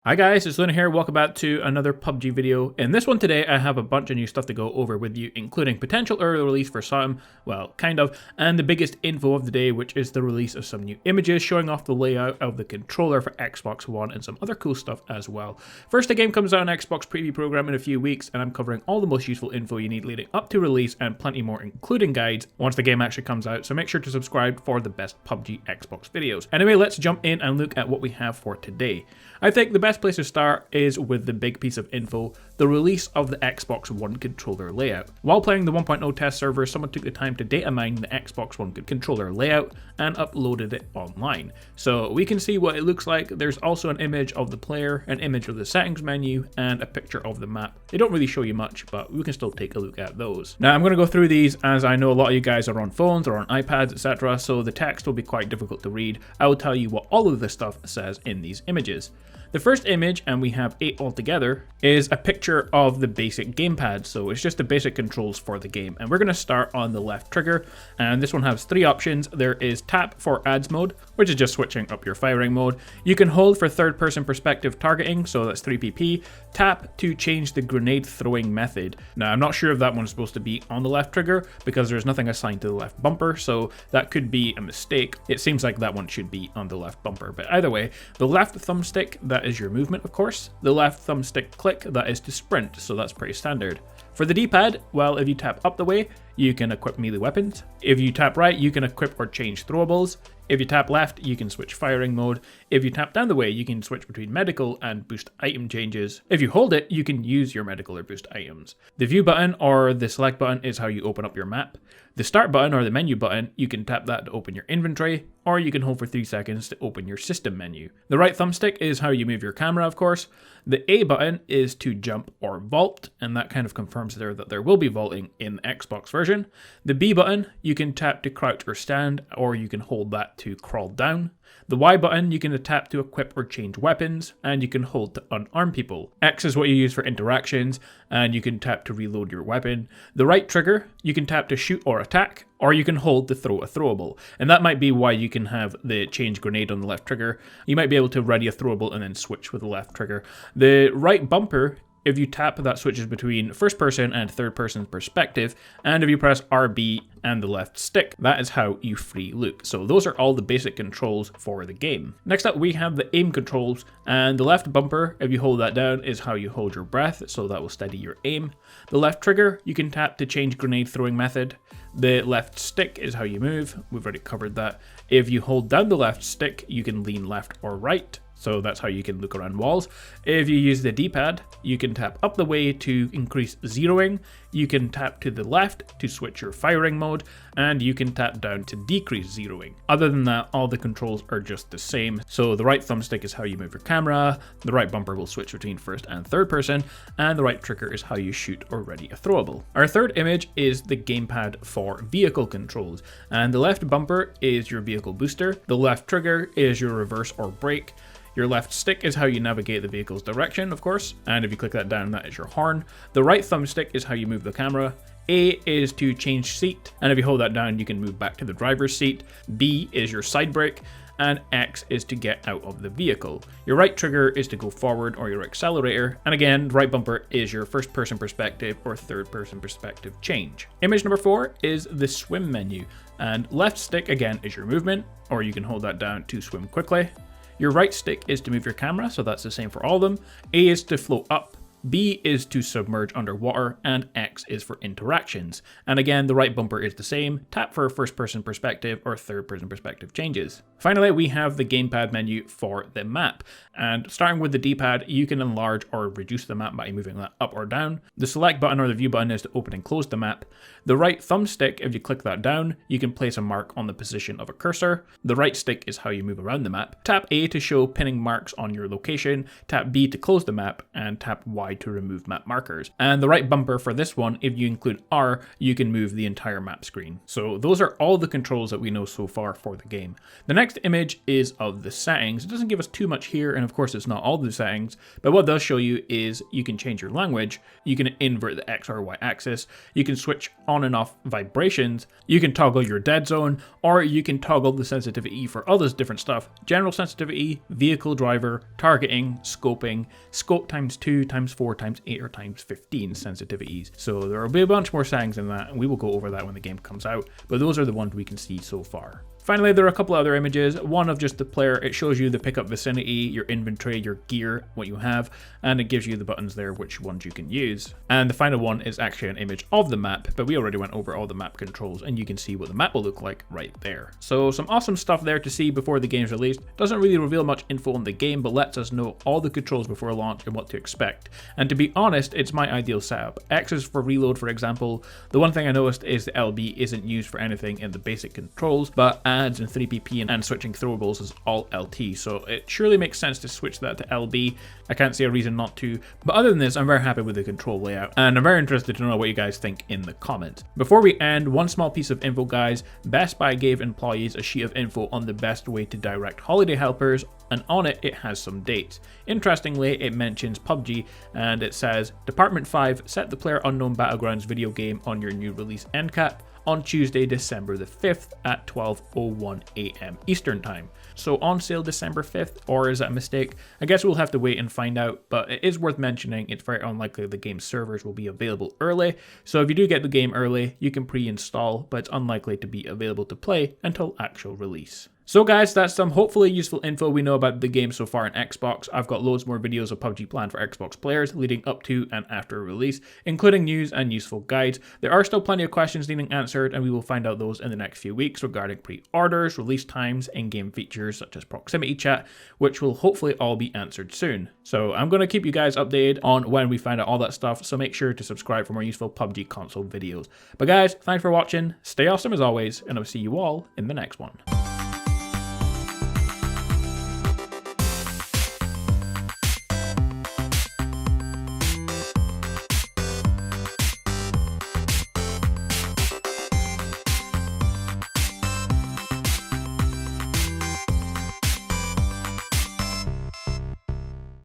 Hi guys, it's Luna here. Welcome back to another PUBG video. In this one today, I have a bunch of new stuff to go over with you, including potential early release for some, well, kind of, and the biggest info of the day, which is the release of some new images showing off the layout of the controller for Xbox One and some other cool stuff as well. First, the game comes out on Xbox Preview Program in a few weeks, and I'm covering all the most useful info you need leading up to release and plenty more, including guides, once the game actually comes out, so make sure to subscribe for the best PUBG Xbox videos. Anyway, let's jump in and look at what we have for today. I think the best place to start is with the big piece of info, the release of the Xbox One controller layout. While playing the 1.0 test server, someone took the time to data mine the Xbox One controller layout and uploaded it online. So we can see what it looks like. There's also an image of the player, an image of the settings menu, and a picture of the map. They don't really show you much, but we can still take a look at those. Now I'm going to go through these as I know a lot of you guys are on phones or on iPads, etc. So the text will be quite difficult to read. I will tell you what all of this stuff says in these images. The first image, and we have 8 altogether, is a picture of the basic gamepad. So it's just the basic controls for the game. And we're going to start on the left trigger. And this one has 3 options. There is tap for ads mode, which is just switching up your firing mode. You can hold for third person perspective targeting, so that's 3pp. Tap to change the grenade throwing method. Now I'm not sure if that one's supposed to be on the left trigger because there's nothing assigned to the left bumper. So that could be a mistake. It seems like that one should be on the left bumper. But either way, the left thumbstick, that is your movement, of course. The left thumbstick click, that is to sprint, so that's pretty standard. For the D-pad, well, if you tap up the way, you can equip melee weapons. If you tap right, you can equip or change throwables. If you tap left, you can switch firing mode. If you tap down the way, you can switch between medical and boost item changes. If you hold it, you can use your medical or boost items. The view button or the select button is how you open up your map. The start button or the menu button, you can tap that to open your inventory, or you can hold for 3 seconds to open your system menu. The right thumbstick is how you move your camera, of course. The A button is to jump or vault, and that kind of confirms there that there will be vaulting in the Xbox version. The B button, you can tap to crouch or stand, or you can hold that to crawl down. The Y button, you can tap to equip or change weapons, and you can hold to unarm people. X is what you use for interactions, and you can tap to reload your weapon. The right trigger, you can tap to shoot or attack, or you can hold to throw a throwable. And that might be why you can have the change grenade on the left trigger. You might be able to ready a throwable and then switch with the left trigger. The right bumper, if you tap, that switches between first person and third person perspective, and if you press RB and the left stick, that is how you free look. So those are all the basic controls for the game. Next up, we have the aim controls, and the left bumper, if you hold that down, is how you hold your breath, so that will steady your aim. The left trigger, you can tap to change grenade throwing method. The left stick is how you move. We've already covered that. If you hold down the left stick, you can lean left or right. So that's how you can look around walls. If you use the D-pad, you can tap up the way to increase zeroing. You can tap to the left to switch your firing mode, and you can tap down to decrease zeroing. Other than that, all the controls are just the same. So the right thumbstick is how you move your camera, the right bumper will switch between first and third person, and the right trigger is how you shoot or ready a throwable. Our third image is the gamepad for vehicle controls, and the left bumper is your vehicle booster, the left trigger is your reverse or brake. Your left stick is how you navigate the vehicle's direction, of course, and if you click that down, that is your horn. The right thumbstick is how you move the camera. A is to change seat, and if you hold that down, you can move back to the driver's seat. B is your side brake, and X is to get out of the vehicle. Your right trigger is to go forward or your accelerator, and again, right bumper is your first person perspective or third person perspective change. Image number 4 is the swim menu, and left stick again is your movement, or you can hold that down to swim quickly. Your right stick is to move your camera, so that's the same for all of them. A is to float up, B is to submerge underwater, and X is for interactions. And again, the right bumper is the same. Tap for first person perspective or third person perspective changes. Finally, we have the gamepad menu for the map. And starting with the D-pad, you can enlarge or reduce the map by moving that up or down. The select button or the view button is to open and close the map. The right thumbstick, if you click that down, you can place a mark on the position of a cursor. The right stick is how you move around the map. Tap A to show pinning marks on your location. Tap B to close the map, and tap Y Y to remove map markers. And the right bumper for this one, if you include R, you can move the entire map screen. So those are all the controls that we know so far for the game. The next image is of the settings. It doesn't give us too much here, and of course it's not all the settings, but what it does show you is you can change your language, you can invert the X or Y axis, you can switch on and off vibrations, you can toggle your dead zone, or you can toggle the sensitivity for all this different stuff. General sensitivity, vehicle driver, targeting, scoping, scope times 2, times 4, times 8, or times 15 sensitivities. So there will be a bunch more settings in that, and we will go over that when the game comes out, but those are the ones we can see so far. Finally, there are a couple other images, one of just the player. It shows you the pickup vicinity, your inventory, your gear, what you have, and it gives you the buttons there, which ones you can use. And the final one is actually an image of the map, but we already went over all the map controls, and you can see what the map will look like right there. So some awesome stuff there to see before the game's released. Doesn't really reveal much info on the game, but lets us know all the controls before launch and what to expect. And to be honest, it's my ideal setup. X is for reload, for example. The one thing I noticed is the LB isn't used for anything in the basic controls, but adds and 3PP and switching throwables is all LT, so it surely makes sense to switch that to LB. I can't see a reason not to, but other than this, I'm very happy with the control layout, and I'm very interested to know what you guys think in the comments. Before we end, one small piece of info, guys. Best Buy gave employees a sheet of info on the best way to direct holiday helpers, and on it has some dates. Interestingly, it mentions PUBG, and it says, Department 5 set the PlayerUnknown Battlegrounds video game on your new release end cap on Tuesday, December the 5th at 12:01 AM Eastern Time. So on sale December 5th, or is that a mistake? I guess we'll have to wait and find out, but it is worth mentioning it's very unlikely the game's servers will be available early. So if you do get the game early, you can pre-install, but it's unlikely to be available to play until actual release. So guys, that's some hopefully useful info we know about the game so far in Xbox. I've got loads more videos of PUBG planned for Xbox players leading up to and after release, including news and useful guides. There are still plenty of questions needing answered, and we will find out those in the next few weeks regarding pre-orders, release times, in-game features such as proximity chat, which will hopefully all be answered soon. So I'm going to keep you guys updated on when we find out all that stuff, so make sure to subscribe for more useful PUBG console videos. But guys, thanks for watching, stay awesome as always, and I'll see you all in the next one.